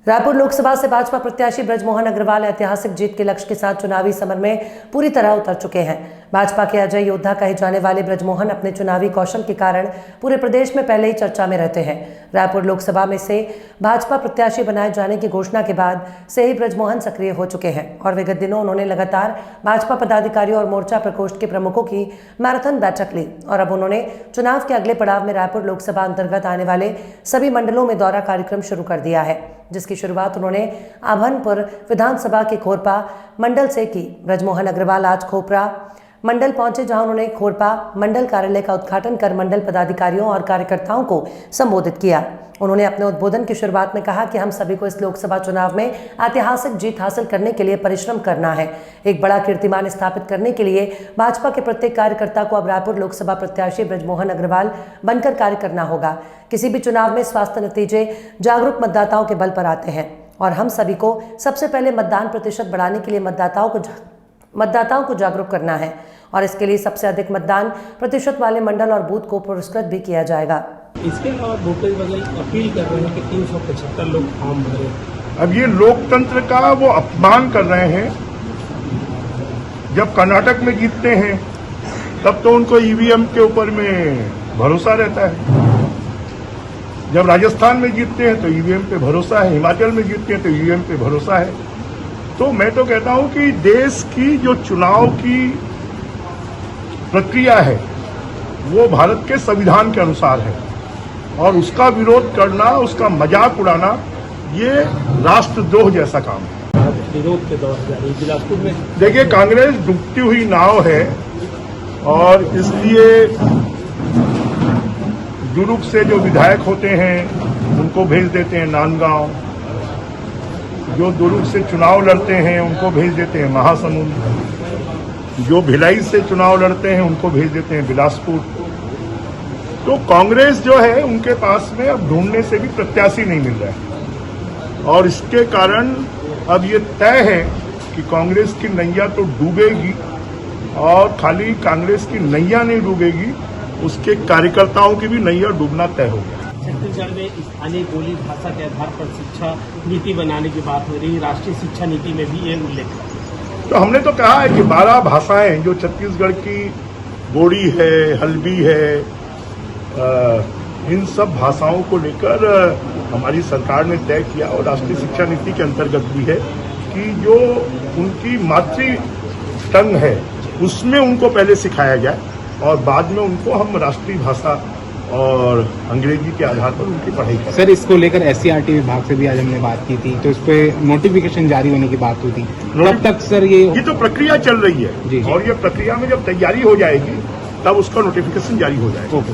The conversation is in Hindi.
रायपुर लोकसभा से भाजपा प्रत्याशी ब्रजमोहन अग्रवाल ऐतिहासिक जीत के लक्ष्य के साथ चुनावी समर में पूरी तरह उतर चुके हैं। भाजपा के अजय योद्धा कहे जाने वाले ब्रजमोहन अपने चुनावी कौशल के कारण पूरे प्रदेश में पहले ही चर्चा में रहते हैं। रायपुर लोकसभा में से भाजपा प्रत्याशी बनाए जाने की घोषणा के बाद से ही ब्रजमोहन सक्रिय हो चुके हैं और विगत दिनों उन्होंने लगातार भाजपा पदाधिकारियों और मोर्चा प्रकोष्ठ के प्रमुखों की मैराथन बैठक ली और अब उन्होंने चुनाव के अगले पड़ाव में रायपुर लोकसभा अंतर्गत आने वाले सभी मंडलों में दौरा कार्यक्रम शुरू कर दिया है, जिसकी शुरुआत उन्होंने आभनपुर विधानसभा के खोरपा मंडल से की। ब्रजमोहन अग्रवाल आज खोपरा मंडल पहुंचे, जहां उन्होंने खोरपा मंडल कार्यालय का उद्घाटन कर मंडल पदाधिकारियों और कार्यकर्ताओं को संबोधित किया। उन्होंने अपने उद्बोधन की शुरुआत में कहा कि हम सभी को इस लोकसभा चुनाव में ऐतिहासिक जीत हासिल करने के लिए परिश्रम करना है। एक बड़ा कीर्तिमान स्थापित करने के लिए भाजपा के प्रत्येक कार्यकर्ता को अब रायपुर लोकसभा प्रत्याशी ब्रजमोहन अग्रवाल बनकर कार्य करना होगा। किसी भी चुनाव में स्वास्थ्य नतीजे जागरूक मतदाताओं के बल पर आते हैं और हम सभी को सबसे पहले मतदान प्रतिशत बढ़ाने के लिए मतदाताओं को जागरूक करना है और इसके लिए सबसे अधिक मतदान प्रतिशत वाले मंडल और बूथ को पुरस्कृत भी किया जाएगा। इसके अलावा वोटर वगैरह अपील कर रहे हैं कि 375 लोग फॉर्म भरे। अब ये लोकतंत्र का वो अपमान कर रहे हैं। जब कर्नाटक में जीतते हैं तब तो उनको ईवीएम के ऊपर में भरोसा रहता है, जब राजस्थान में जीतते हैं तो ईवीएम पे भरोसा है, हिमाचल में जीतते हैं तो ईवीएम पे भरोसा है। तो मैं तो कहता हूं कि देश की जो चुनाव की प्रक्रिया है वो भारत के संविधान के अनुसार है और उसका विरोध करना, उसका मजाक उड़ाना, ये राष्ट्रद्रोह जैसा काम है। विरोध के दौर जारी बिलासपुर में देखिए, कांग्रेस डूबती हुई नाव है और इसलिए दुर्ग से जो विधायक होते हैं उनको भेज देते हैं नांदगांव, जो दुर्ग से चुनाव लड़ते हैं उनको भेज देते हैं महासमुंद, जो भिलाई से चुनाव लड़ते हैं उनको भेज देते हैं बिलासपुर। तो कांग्रेस जो है उनके पास में अब ढूंढने से भी प्रत्याशी नहीं मिल रहा है और इसके कारण अब ये तय है कि कांग्रेस की नैया तो डूबेगी और खाली कांग्रेस की नैया नहीं डूबेगी, उसके कार्यकर्ताओं की भी नैया डूबना तय हो गया। छत्तीसगढ़ में स्थानीय बोली भाषा के आधार पर शिक्षा नीति बनाने की बात हो रही, राष्ट्रीय शिक्षा नीति में भी ये उल्लेख है। तो हमने तो कहा है कि 12 भाषाएं जो छत्तीसगढ़ की बोड़ी है, हल्बी है, इन सब भाषाओं को लेकर हमारी सरकार ने तय किया और राष्ट्रीय शिक्षा नीति के अंतर्गत भी है कि जो उनकी मातृ टंग है उसमें उनको पहले सिखाया जाए और बाद में उनको हम राष्ट्रीय भाषा और अंग्रेजी के आधार पर उनकी पढ़ाई करें। सर, इसको लेकर SCRT विभाग से भी आज हमने बात की थी, तो इस पे नोटिफिकेशन जारी होने की बात हुई थी। तब तक सर ये तो प्रक्रिया चल रही है जी। और ये प्रक्रिया में जब तैयारी हो जाएगी तब उसका नोटिफिकेशन जारी हो जाएगा। ओके।